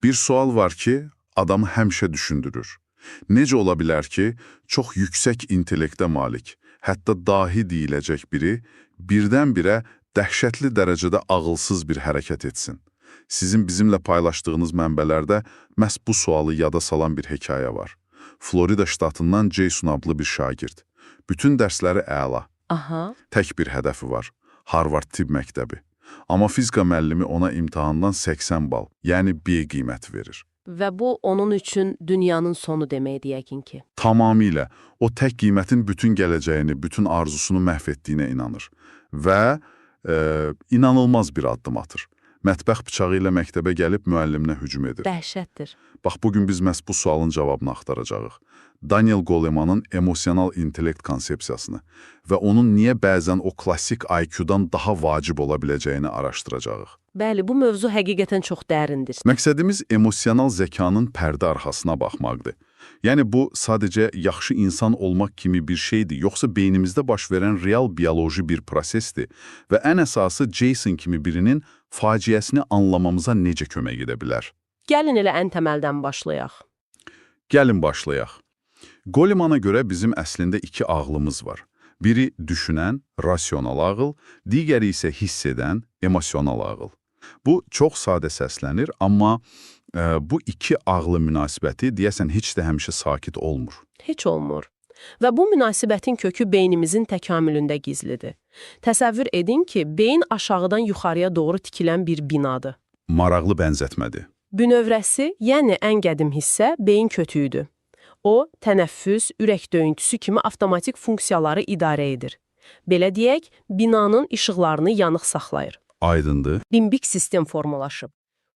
Bir sual var ki, adamı həmişə düşündürür. Necə ola bilər ki, çox yüksək intellektə malik, hətta dahi deyiləcək biri, birdən-birə dəhşətli dərəcədə ağılsız bir hərəkət etsin? Sizin bizimlə paylaşdığınız mənbələrdə məhz bu sualı yada salan bir hekayə var. Florida ştatından Jason adlı bir şagird. Bütün dərsləri əla. Tək bir hədəfi var. Harvard Tibb Məktəbi. Amma fizika müəllimi ona imtahandan 80 bal, yəni B qiyməti verir. Və bu onun üçün dünyanın sonu deməkdir yəqin ki. Tamamilə. O tək qiymətin bütün gələcəyini, bütün arzusunu məhv etdiyinə inanır. Və inanılmaz bir addım atır. Mətbəx bıçağı ilə məktəbə gəlib müəlliminə hücum edir. Dəhşətdir. Bax, bugün biz məhz bu sualın cavabını axtaracağıq. Daniel Goleman'ın emosional intellekt konsepsiyasını və onun niyə bəzən o klassik IQ-dan daha vacib ola biləcəyini araşdıracağıq. Bəli, bu mövzu həqiqətən çox dərindir. Məqsədimiz emosional zəkanın pərdə arxasına baxmaqdır. Yəni bu sadəcə yaxşı insan olmaq kimi bir şeydir, yoxsa beynimizdə baş verən real biyoloji bir prosesdir və ən əsası Jason kimi birinin faciəsini anlamamıza necə kömək edə bilər? Gəlin elə ən təməldən başlayaq. Gəlin başlayaq. Golemana görə bizim əslində iki ağlımız var. Biri düşünən, rasional ağıl, digəri isə hiss edən, emosional ağıl. Bu çox sadə səslənir, amma bu iki ağlı münasibəti deyəsən heç də həmişə sakit olmur. Heç olmur. Və bu münasibətin kökü beynimizin təkamülündə gizlidir. Təsəvvür edin ki, beyin aşağıdan yuxarıya doğru tikilən bir binadır. Maraqlı bənzətmədir. Bünövrəsi, yəni ən qədim hissə beyin kötüyüdür. O, tənəffüs, ürək döyüntüsü kimi avtomatik funksiyaları idarə edir. Belə deyək, binanın işıqlarını yanıq saxlayır. Aydındır. Limbik sistem formalaşıb.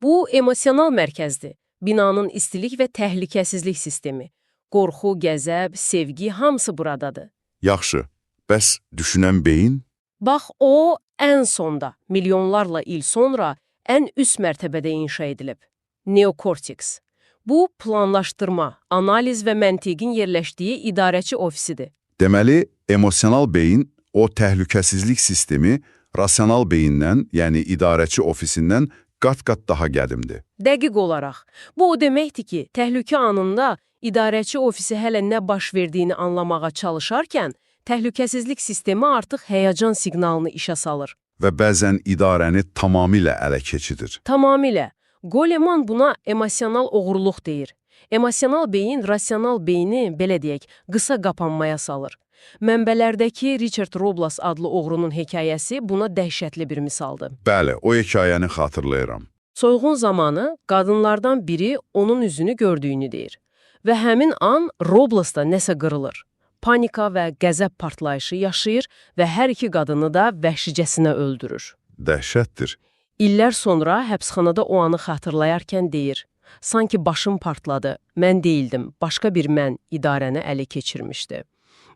Bu, emosional mərkəzdir. Binanın istilik və təhlükəsizlik sistemi. Qorxu, qəzəb, sevgi hamısı buradadır. Yaxşı. Bəs düşünən beyin? Bax, o, ən sonda, milyonlarla il sonra ən üst mərtəbədə inşa edilib. Neokorteks. Bu, planlaşdırma, analiz və məntiqin yerləşdiyi idarəçi ofisidir. Deməli, emosional beyin o təhlükəsizlik sistemi rasional beyindən, yəni idarəçi ofisindən qat-qat daha qədimdir. Dəqiq olaraq. Bu o deməkdir ki, təhlükə anında idarəçi ofisi hələ nə baş verdiyini anlamağa çalışarkən, təhlükəsizlik sistemi artıq həyəcan siqnalını işə salır. Və bəzən idarəni tamamilə ələ keçirir. Tamamilə. Goleman buna emosional oğurluq deyir. Emosional beyin, rasional beyni, belə deyək, qısa qapanmaya salır. Mənbələrdəki Richard Robles adlı oğrunun hekayəsi buna dəhşətli bir misaldır. Bəli, o hekayəni xatırlayıram. Soyğun zamanı qadınlardan biri onun üzünü gördüyünü deyir. Və həmin an Roblesda nəsə qırılır. Panika və qəzəb partlayışı yaşayır və hər iki qadını da vəhşicəsinə öldürür. Dəhşətdir. İllər sonra həbsxanada o anı xatırlayarkən deyir, sanki başım partladı, mən deyildim, başqa bir mən idarəni ələ keçirmişdi.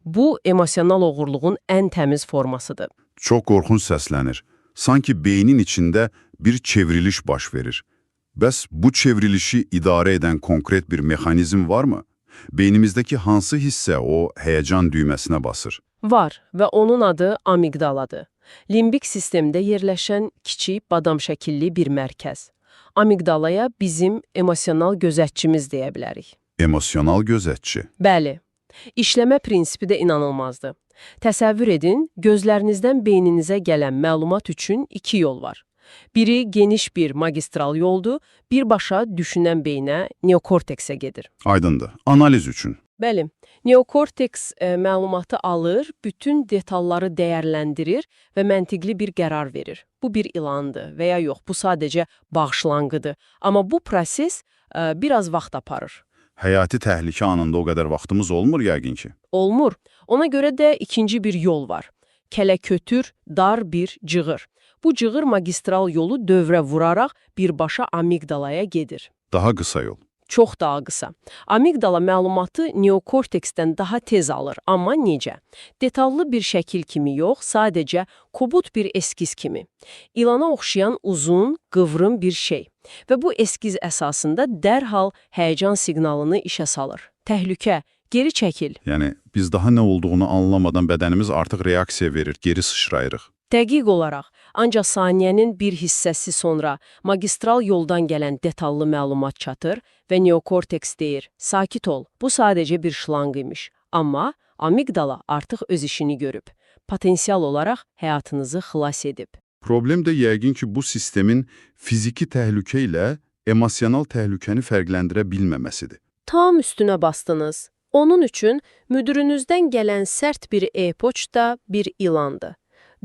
Bu, emosional oğurluğun ən təmiz formasıdır. Çox qorxunc səslənir. Sanki beynin içində bir çevriliş baş verir. Bəs bu çevrilişi idarə edən konkret bir mexanizm varmı? Beynimizdəki hansı hissə o həyəcan düyməsinə basır? Var və onun adı amigdaladır. Limbik sistemdə yerləşən kiçik badam şəkilli bir mərkəz. Amigdalaya bizim emosional gözətçimiz deyə bilərik. Emosional gözətçi? Bəli. İşləmə prinsipi də inanılmazdır. Təsəvvür edin, gözlərinizdən beyninizə gələn məlumat üçün iki yol var. Biri geniş bir magistral yoldur, birbaşa düşünən beyinə, neokorteksə gedir. Aydındır. Analiz üçün. Bəli. Neokorteks məlumatı alır, bütün detalları dəyərləndirir və məntiqli bir qərar verir. Bu bir ilandır və ya yox, bu sadəcə bağışlanğıdır. Amma bu proses biraz vaxt aparır. Həyati təhlükə anında o qədər vaxtımız olmur yəqin ki. Olmur. Ona görə də ikinci bir yol var. Kələ-kötür, dar bir cığır. Bu cığır magistral yolu dövrə vuraraq birbaşa amigdalaya gedir. Daha qısa yol. Çox daha qısa. Amigdala məlumatı neokorteksdən daha tez alır. Amma necə? Detallı bir şəkil kimi yox, sadəcə kobud bir eskiz kimi. İlana oxşayan uzun, qıvrım bir şey. Və bu eskiz əsasında dərhal həyəcan siqnalını işə salır. Təhlükə, geri çəkil. Yəni, biz daha nə olduğunu anlamadan bədənimiz artıq reaksiya verir, geri sıçrayırıq. Dəqiq olaraq. Ancaq saniyənin bir hissəsi sonra magistral yoldan gələn detallı məlumat çatır və neokorteks deyir, sakit ol, bu sadəcə bir şlanq imiş. Amma amigdala artıq öz işini görüb, potensial olaraq həyatınızı xilas edib. Problem də yəqin ki, bu sistemin fiziki təhlükə ilə emosional təhlükəni fərqləndirə bilməməsidir. Tam üstünə bastınız. Onun üçün müdürünüzdən gələn sərt bir e-poçta bir ilandı.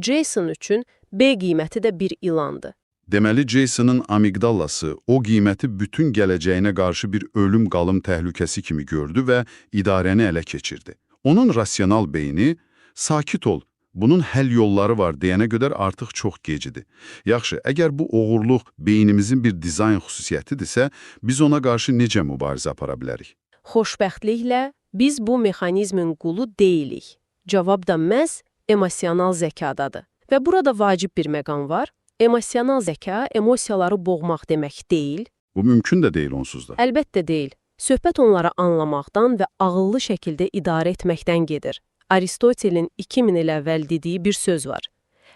Jason üçün B qiyməti də bir ilandı. Deməli, Jason'ın amigdalası o qiyməti bütün gələcəyinə qarşı bir ölüm-qalım təhlükəsi kimi gördü və idarəni ələ keçirdi. Onun rasional beyni, sakit ol, bunun həll yolları var deyənə qədər artıq çox gecidir. Yaxşı, əgər bu oğurluq beynimizin bir dizayn xüsusiyyətidirsə, biz ona qarşı necə mübarizə apara bilərik? Xoşbəxtliklə biz bu mexanizmin qulu deyilik. Cavab da məhz emosional zəkadadır. Və burada vacib bir məqam var. Emosional zəka emosiyaları boğmaq demək deyil. Bu mümkün də deyil onsuz da. Əlbəttə deyil. Söhbət onları anlamaqdan və ağıllı şəkildə idarə etməkdən gedir. Aristotelin 2000 il əvvəl dediyi bir söz var.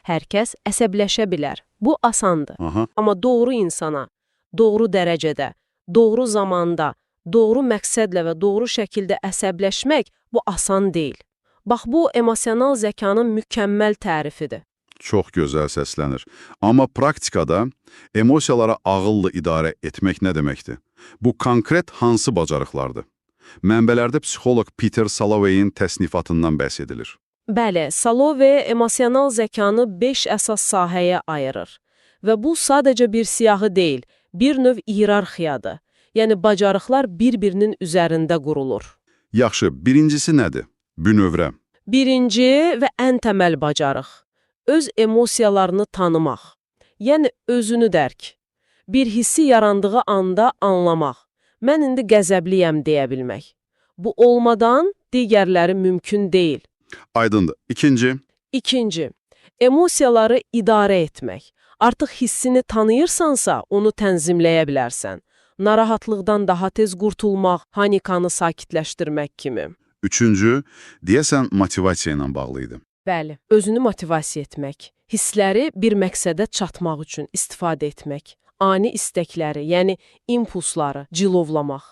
Hər kəs əsəbləşə bilər. Bu asandır. Amma doğru insana, doğru dərəcədə, doğru zamanda, doğru məqsədlə və doğru şəkildə əsəbləşmək bu asan deyil. Bax, bu emosional zəkanın mükəmməl tərifidir. Çox gözəl səslənir. Amma praktikada emosiyalara ağıllı idarə etmək nə deməkdir? Bu konkret hansı bacarıqlardır? Mənbələrdə psixoloq Peter Salovey'in təsnifatından bəhs edilir. Bəli, Salovey emosional zəkanı 5 əsas sahəyə ayırır. Və bu sadəcə bir siyahı deyil, bir növ iyerarxiyadır. Yəni, bacarıqlar bir-birinin üzərində qurulur. Yaxşı, birincisi nədir? Bünövrə. Birinci və ən təməl bacarıq. Öz emosiyalarını tanımaq. Yəni, özünü dərk. Bir hissi yarandığı anda anlamaq. Mən indi qəzəbliyəm deyə bilmək. Bu olmadan digərləri mümkün deyil. Aydındır. İkinci, emosiyaları idarə etmək. Artıq hissini tanıyırsansa, onu tənzimləyə bilərsən. Narahatlıqdan daha tez qurtulmaq, panikanı sakitləşdirmək kimi. Üçüncü, deyəsən motivasiya ilə bağlıydı. Bəli, özünü motivasiya etmək. Hissləri bir məqsədə çatmaq üçün istifadə etmək. Ani istəkləri, yəni impulsları cilovlamaq.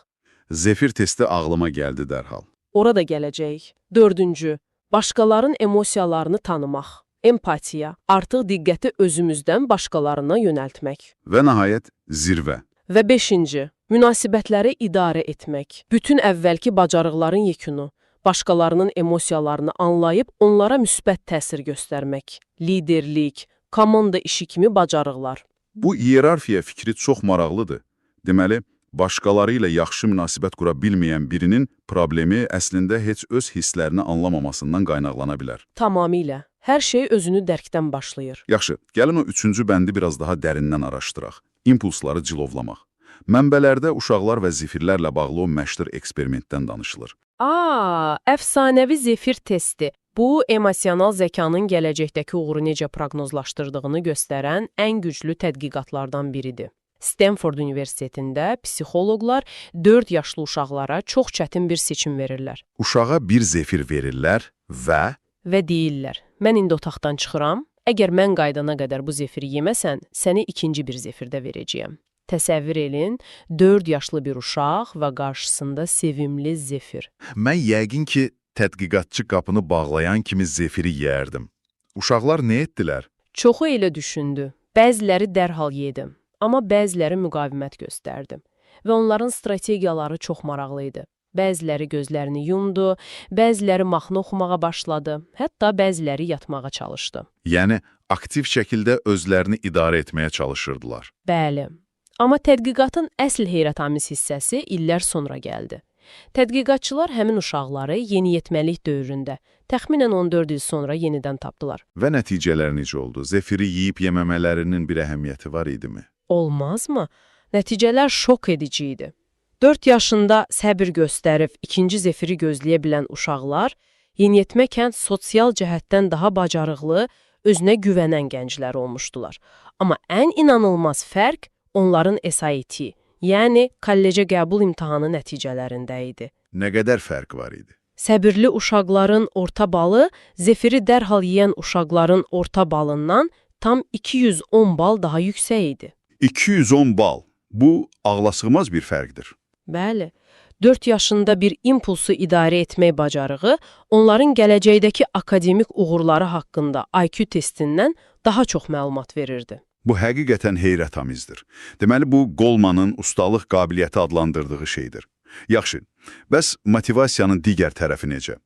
Zefir testi ağlıma gəldi dərhal. Ora da gələcəyik. Dördüncü, başqalarının emosiyalarını tanımaq. Empatiya, artıq diqqəti özümüzdən başqalarına yönəltmək. Və nəhayət, zirvə. Və beşinci, münasibətləri idarə etmək. Bütün əvvəlki bacarıqların yekunu, başqalarının emosiyalarını anlayıb onlara müsbət təsir göstərmək. Liderlik, komanda işi kimi bacarıqlar. Bu iyerarxiya fikri çox maraqlıdır. Deməli, başqaları ilə yaxşı münasibət qura bilməyən birinin problemi əslində heç öz hisslərini anlamamasından qaynaqlana bilər. Tamamilə. Hər şey özünü dərkdən başlayır. Yaxşı, gəlin o üçüncü bəndi biraz daha dərindən araşdıraq. İmpulsları cilovlamaq. Mənbələrdə uşaqlar və zefirlərlə bağlı o məşhur eksperimentdən danışılır. Əfsanəvi zefir testi. Bu, emosional zəkanın gələcəkdəki uğuru necə proqnozlaşdırdığını göstərən ən güclü tədqiqatlardan biridir. Stanford Universitetində psixoloqlar 4 yaşlı uşaqlara çox çətin bir seçim verirlər. Uşağa bir zefir verirlər və deyirlər, mən indi otaqdan çıxıram, əgər mən qaydana qədər bu zefiri yeməsən, səni ikinci bir zefirdə verəcəyəm. Təsəvvür edin, 4 yaşlı bir uşaq və qarşısında sevimli zefir. Mən yəqin ki, tədqiqatçı qapını bağlayan kimi zefiri yeyərdim. Uşaqlar nə etdilər? Çoxu elə düşündü. Bəziləri dərhal yedim, amma bəziləri müqavimət göstərdi. Və onların strategiyaları çox maraqlı idi. Bəziləri gözlərini yumdu, bəziləri mahnı oxumağa başladı, hətta bəziləri yatmağa çalışdı. Yəni, aktiv şəkildə özlərini idarə etməyə çalışırdılar. Bəli. Amma tədqiqatın əsl heyrətamiz hissəsi illər sonra gəldi. Tədqiqatçılar həmin uşaqları yeniyetməlik dövründə, təxminən 14 il sonra yenidən tapdılar. Və nəticələr necə oldu? Zefiri yeyib yeməmələrinin bir əhəmiyyəti var idimi? Olmazmı? Nəticələr şok edici idi. 4 yaşında səbir göstərib ikinci zefiri gözləyə bilən uşaqlar, yeniyetməkən sosial cəhətdən daha bacarıqlı, özünə güvənən gənclər olmuşdular. Amma ən inanılmaz fərq onların SAT, yəni kollecə qəbul imtahanı nəticələrində idi. Nə qədər fərq var idi? Səbirli uşaqların orta balı, zefiri dərhal yeyən uşaqların orta balından tam 210 bal daha yüksək idi. 210 bal. Bu ağlasığmaz bir fərqdir. Bəli, 4 yaşında bir impulsu idarə etmək bacarığı onların gələcəkdəki akademik uğurları haqqında IQ testindən daha çox məlumat verirdi. Bu həqiqətən heyrətamizdir. Deməli, bu Golemanın ustalıq qabiliyyəti adlandırdığı şeydir. Yaxşı, bəs motivasiyanın digər tərəfi necə?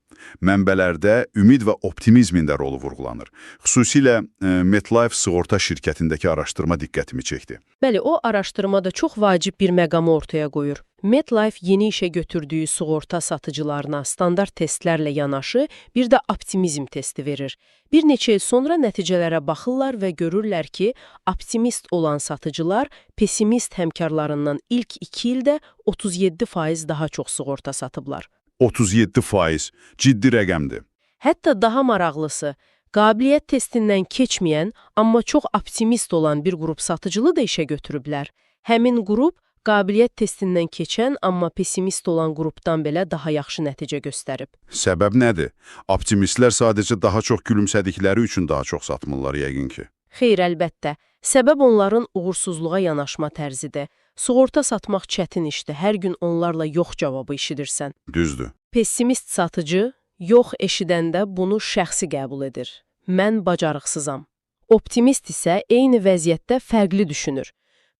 Mənbələrdə ümid və optimizmin də rolu vurğulanır. Xüsusilə MetLife sığorta şirkətindəki araşdırma diqqətimi çəkdi. Bəli, o araşdırmada çox vacib bir məqamı ortaya qoyur. MetLife yeni işə götürdüyü sığorta satıcılarına standart testlərlə yanaşı bir də optimizm testi verir. Bir neçə il sonra nəticələrə baxırlar və görürlər ki, optimist olan satıcılar pessimist həmkarlarından ilk 2 ildə 37% daha çox sığorta satıblar. 37%, ciddi rəqəmdir. Hətta daha maraqlısı, qabiliyyət testindən keçməyən, amma çox optimist olan bir qrup satıcılı da işə götürüblər. Həmin qrup qabiliyyət testindən keçən, amma pessimist olan qrupdan belə daha yaxşı nəticə göstərib. Səbəb nədir? Optimistlər sadəcə daha çox gülümsədikləri üçün daha çox satmırlar yəqin ki. Xeyr, əlbəttə. Səbəb onların uğursuzluğa yanaşma tərzidir. Sığorta satmaq çətin işdir. Hər gün onlarla yox cavabı eşidirsən. Düzdür. Pessimist satıcı yox eşidəndə bunu şəxsi qəbul edir. Mən bacarıqsızam. Optimist isə eyni vəziyyətdə fərqli düşünür.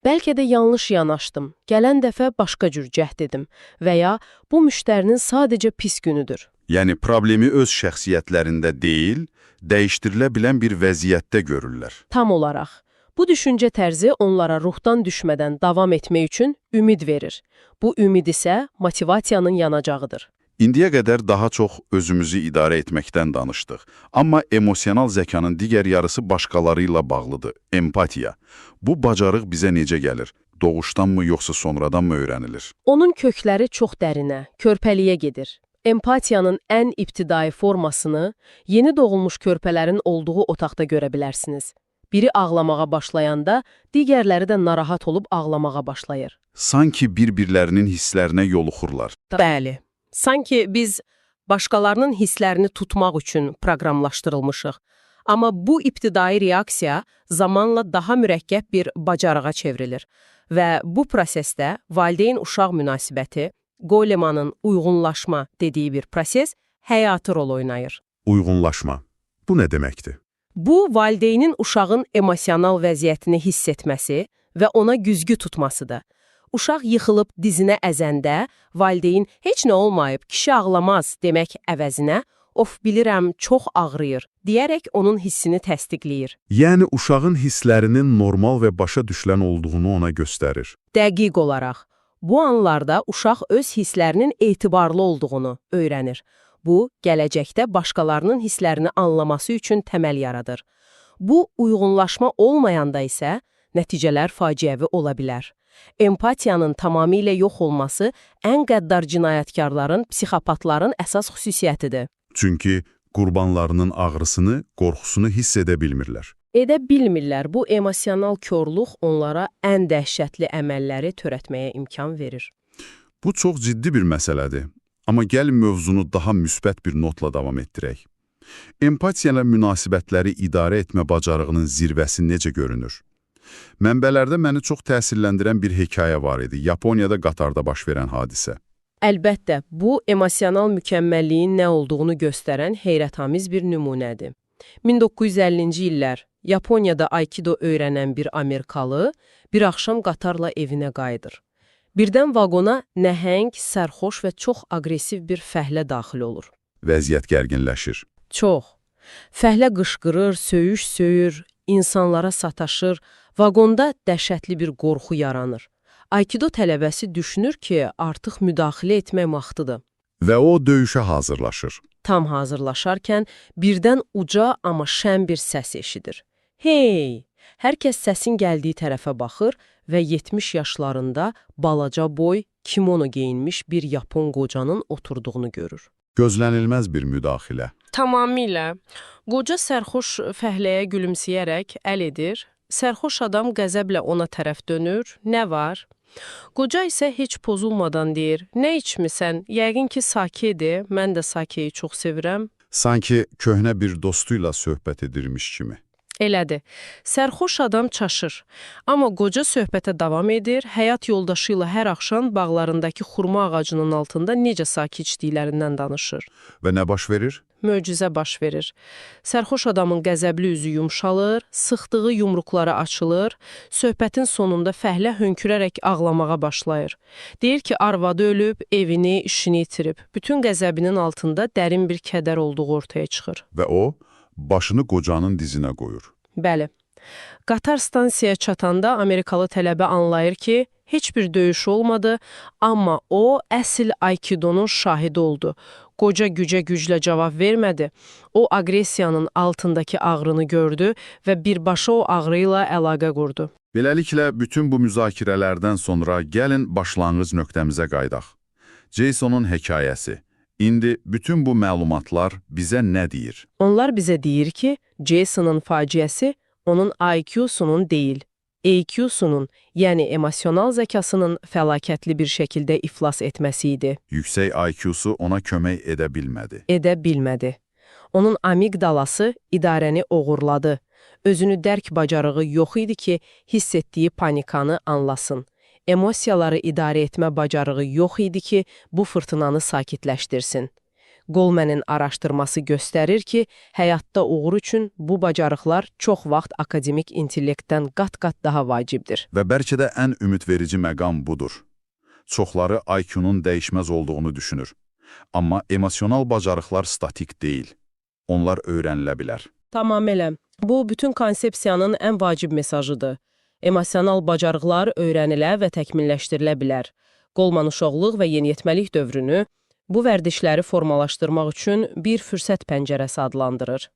Bəlkə də yanlış yanaşdım, gələn dəfə başqa cür cəhd edim və ya bu müştərinin sadəcə pis günüdür. Yəni, problemi öz şəxsiyyətlərində deyil, dəyişdirilə bilən bir vəziyyətdə görürlər. Tam olaraq. Bu düşüncə tərzi onlara ruhdan düşmədən davam etmək üçün ümid verir. Bu ümid isə motivasiyanın yanacağıdır. İndiyə qədər daha çox özümüzü idarə etməkdən danışdıq. Amma emosional zəkanın digər yarısı başqaları ilə bağlıdır, empatiya. Bu bacarıq bizə necə gəlir? Doğuşdanmı yoxsa sonradanmı öyrənilir? Onun kökləri çox dərinə, körpəliyə gedir. Empatiyanın ən ibtidai formasını yeni doğulmuş körpələrin olduğu otaqda görə bilərsiniz. Biri ağlamağa başlayanda, digərləri də narahat olub ağlamağa başlayır. Sanki bir-birlərinin hisslərinə yoluxurlar. Bəli. Sanki biz başqalarının hisslərini tutmaq üçün proqramlaşdırılmışıq. Amma bu ibtidai reaksiya zamanla daha mürəkkəb bir bacarığa çevrilir. Və bu prosesdə valideyn-uşaq münasibəti, Golemanın uyğunlaşma dediyi bir proses həyati rol oynayır. Uyğunlaşma. Bu nə deməkdir? Bu, valideynin uşağın emosional vəziyyətini hiss etməsi və ona güzgü tutmasıdır. Uşaq yıxılıb dizinə əzəndə, valideyn heç nə olmayıb, kişi ağlamaz demək əvəzinə, of bilirəm, çox ağrıyır, deyərək onun hissini təsdiqləyir. Yəni uşağın hisslərinin normal və başa düşülən olduğunu ona göstərir. Dəqiq olaraq, bu anlarda uşaq öz hisslərinin etibarlı olduğunu öyrənir. Bu, gələcəkdə başqalarının hisslərini anlaması üçün təməl yaradır. Bu, uyğunlaşma olmayanda isə nəticələr faciəvi ola bilər. Empatiyanın tamamilə yox olması ən qəddar cinayətkarların, psixopatların əsas xüsusiyyətidir. Çünki qurbanlarının ağrısını, qorxusunu hiss edə bilmirlər. Edə bilmirlər. Bu emosional körlük onlara ən dəhşətli əməlləri törətməyə imkan verir. Bu çox ciddi bir məsələdir. Amma gəlin mövzunu daha müsbət bir notla davam etdirək. Empatiya ilə münasibətləri idarə etmə bacarığının zirvəsi necə görünür? Mənbələrdə məni çox təsirləndirən bir hekayə var idi. Yaponiyada qatarda baş verən hadisə. Əlbəttə, bu emosional mükəmməlliyin nə olduğunu göstərən heyrətamiz bir nümunədir. 1950-ci illər Yaponiyada Aikido öyrənən bir Amerikalı bir axşam qatarla evinə qayıdır. Birdən vaqona nəhəng, sərxoş və çox aqressiv bir fəhlə daxil olur. Vəziyyət gərginləşir. Çox. Fəhlə qışqırır, söyür, insanlara sataşır, vaqonda dəhşətli bir qorxu yaranır. Aikido tələbəsi düşünür ki, artıq müdaxilə etmək vaxtıdır. Və o döyüşə hazırlaşır. Tam hazırlaşarkən birdən uca, amma şən bir səs eşidir. Hey! Hər kəs səsin gəldiyi tərəfə baxır və 70 yaşlarında balaca boy, kimono geyinmiş bir Yapon qocanın oturduğunu görür. Gözlənilməz bir müdaxilə. Tamamilə. Qoca sərxoş fəhləyə gülümsəyərək əl edir. Sərxoş adam qəzəblə ona tərəf dönür. Nə var? Qoca isə heç pozulmadan deyir. Nə içmisən? Yəqin ki, sakedir. Mən də sakeyi çox sevirəm. Sanki köhnə bir dostuyla söhbət edirmiş kimi. Elədir. Sərxoş adam çaşır. Amma qoca söhbətə davam edir, həyat yoldaşı ilə hər axşam bağlarındakı xurma ağacının altında necə sakitçliklərindən danışır. Və nə baş verir? Möcüzə baş verir. Sərxoş adamın qəzəbli üzü yumşalır, sıxdığı yumruqları açılır, söhbətin sonunda fəhlə hönkürərək ağlamağa başlayır. Deyir ki, arvadı ölüb, evini, işini itirib. Bütün qəzəbinin altında dərin bir kədər olduğu ortaya çıxır. Və o, başını qocanın dizinə qoyur. Bəli. Qatar stansiyaya çatanda Amerikalı tələbə anlayır ki, heç bir döyüş olmadı, amma o, əsl Aikidonun şahidi oldu. Qoca güclə cavab vermədi. O, aqressiyanın altındakı ağrını gördü və birbaşa o ağrı ilə əlaqə qurdu. Beləliklə, bütün bu müzakirələrdən sonra gəlin başlanğıc nöqtəmizə qaydaq. Jason'un hekayəsi. İndi bütün bu məlumatlar bizə nə deyir? Onlar bizə deyir ki, Jason'ın faciəsi onun IQ-sunun deyil, EQ-sunun, yəni emosional zəkasının fəlakətli bir şəkildə iflas etməsi idi. Yüksək IQ-su ona kömək edə bilmədi. Edə bilmədi. Onun amigdalası idarəni oğurladı. Özünü dərk bacarığı yox idi ki, hiss etdiyi panikanı anlasın. Emosiyaları idarə etmə bacarığı yox idi ki, bu fırtınanı sakitləşdirsin. Goldman'ın araşdırması göstərir ki, həyatda uğur üçün bu bacarıqlar çox vaxt akademik intellektdən qat-qat daha vacibdir. Və bəlkə də ən ümidverici məqam budur. Çoxları IQ-nun dəyişməz olduğunu düşünür. Amma emosional bacarıqlar statik deyil. Onlar öyrənilə bilər. Tamamilə. Bu, bütün konsepsiyanın ən vacib mesajıdır. Emosional bacarıqlar öyrənilə və təkmilləşdirilə bilər. Goldman uşaqlıq və yeniyetməlik dövrünü bu vərdişləri formalaşdırmaq üçün bir fürsət pəncərəsi adlandırır.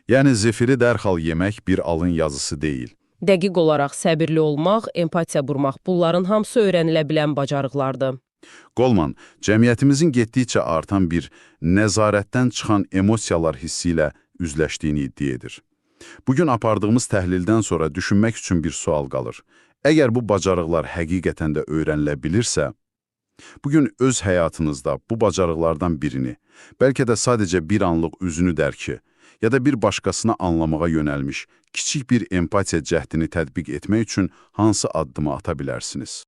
Yəni, zefiri dərhal yemək bir alın yazısı deyil. Dəqiq olaraq səbirli olmaq, empatiya qurmaq, bunların hamısı öyrənilə bilən bacarıqlardır. Goldman, cəmiyyətimizin getdikcə artan bir nəzarətdən çıxan emosiyalar hissi ilə üzləşdiyini iddia edir. Bugün apardığımız təhlildən sonra düşünmək üçün bir sual qalır. Əgər bu bacarıqlar həqiqətən də öyrənilə bilirsə, bugün öz həyatınızda bu bacarıqlardan birini, bəlkə də sadəcə bir anlıq üzünü dərki, ya da bir başqasını anlamağa yönəlmiş kiçik bir empatiya cəhdini tətbiq etmək üçün hansı addımı ata bilərsiniz?